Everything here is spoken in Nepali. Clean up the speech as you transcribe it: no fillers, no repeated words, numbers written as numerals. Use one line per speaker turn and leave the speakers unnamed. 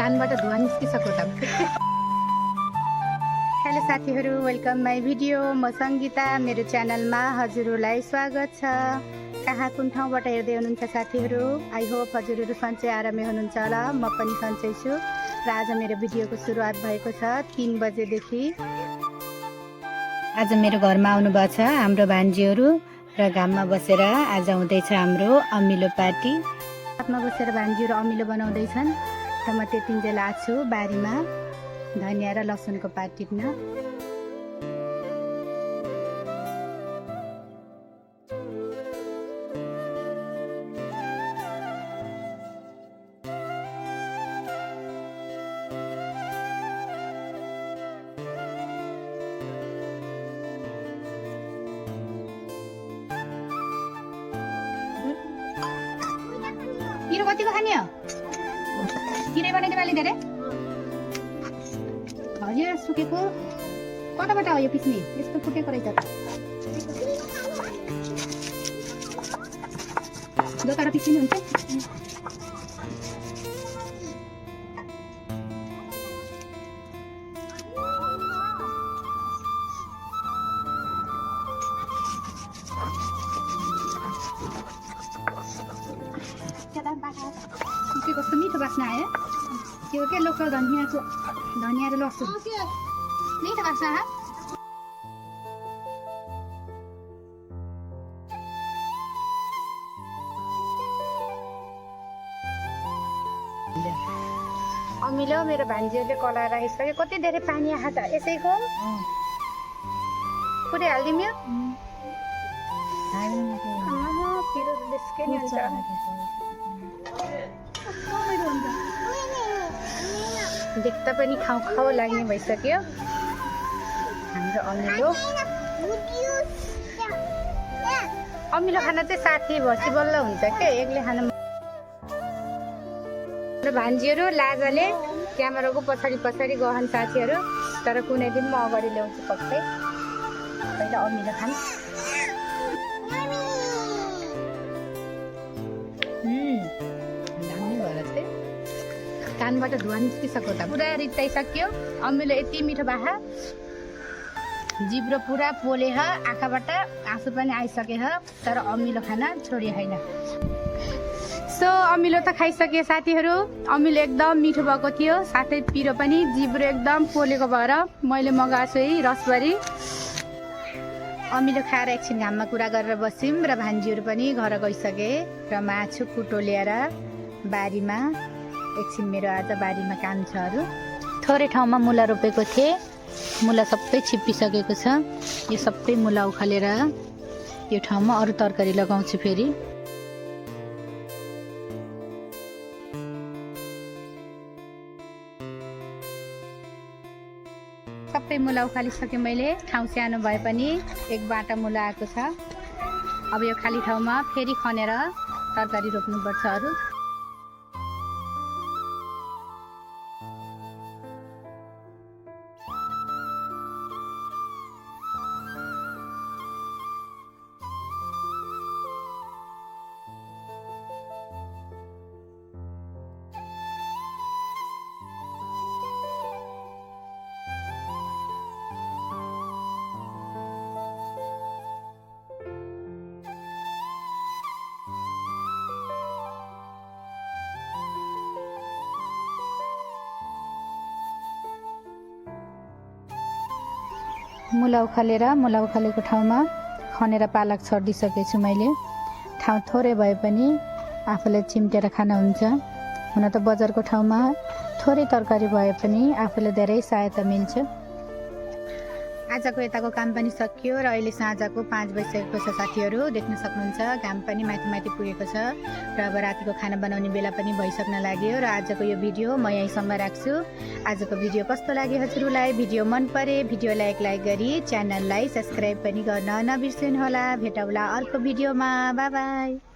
कानबाट धुवा निस्किसक्यो त। हेलो साथीहरू, वेलकम माई भिडियो। म सङ्गीता, मेरो च्यानलमा हजुरहरूलाई स्वागत छ। कहाँ कुन ठाउँबाट हेर्दै हुनुहुन्छ साथीहरू? आई होप हजुरहरू सन्चै आरामै हुनुहुन्छ होला। म पनि सन्चै छु र आज मेरो भिडियोको सुरुवात भएको छ 3 बजेदेखि। आज मेरो घरमा आउनुभएको छ हाम्रो भान्जीहरू र घाममा बसेर आज हुँदैछ हाम्रो अमिलो पार्टी। छतमा बसेर भान्जीहरू अमिलो बनाउँदैछन् र म त्यतिन्जेल आएको छु बारीमा धनिया र लसुनको पात टिप्न। पिरो कतिको खाने हो? पिरै बनाइदिनु बाली धेरै हरियो सुकेको कताबाट हो यो पिस्ने? यस्तो फुटेको रहेछ त। दोकान पिस्नु हुन्छ। कस्तो मिठो बास्ना आयो। त्यो के लोकल धनिया र लसुन मिठो बास्ना आयो। अमिलो मेरो भान्जीहरूले कलाएर राखिसक्यो। कति धेरै पानी आएको छ यसैको। पुरै हालिदिउँ। देख्दा पनि खाउ खाउ लाग्ने भइसक्यो हाम्रो अमिलो। अमिलो खाना चाहिँ साथी भसी बल्ल हुन्छ क्या, एक्लै खाना। भान्जीहरू लाजाले क्यामेराको पछाडि पछाडि गहन साथीहरू, तर कुनै दिन म अगाडि ल्याउँछु पक्कै। पहिला अमिलो खान। कानबाट धुवा निस्किसक्यो त। पुरा रित्ताइसक्यो अमिलो। यति मिठो बाखा, जिब्रो पुरा पोले ह, आँखाबाट आँसु पनि आइसके ह, तर अमिलो खाना छोडी होइन। सो अमिलो त खाइसके साथीहरू। अमिलो एकदम मिठो भएको थियो, साथै पिरो पनि। जिब्रो एकदम पोलेको भएर मैले मगाएको छु है रसभरी। अमिलो खाएर एकछिन घाममा कुरा गरेर बस्यौँ र भान्जीहरू पनि घर गइसके र माछु कुटो ल्याएर बारीमा एकछिन मेरो आज बारीमा काम छ अरू। थोरै ठाउँमा मुला रोपेको थिएँ, मुला सबै छिप्पिसकेको छ। यो सबै मुला उखालेर यो ठाउँमा अरू तरकारी लगाउँछु फेरि। सबै मुला उखालिसकेँ मैले। ठाउँ सानो भए पनि एक बाटा मुला आएको छ। अब यो खाली ठाउँमा फेरि खनेर तरकारी रोप्नुपर्छ अरू। मुला उखालेको ठाउँमा खनेर पालक छरिदिइसकेको छु मैले। ठाउँ थोरै भए पनि आफूलाई चिम्टेर खान हुन्छ। हुन त बजारको ठाउँमा थोरै तरकारी भए पनि आफूलाई धेरै सहायता मिल्छ। आजको यताको काम पनि सकियो र अहिले साँझको 5 बजिसकेको छ साथीहरू। देख्न सक्नुहुन्छ घाम पनि माथि माथि पुगेको छ र अब रातिको खाना बनाउने बेला पनि भइसक्न लाग्यो र आजको यो भिडियो म यहीँसम्म राख्छु। आजको भिडियो कस्तो लाग्यो हजुरलाई? भिडियो मन परे भिडियोलाई एक लाइक गरी च्यानललाई सब्स्क्राइब पनि गर्न नबिर्सिनु होला। भेटौँला अर्को भिडियोमा। By by.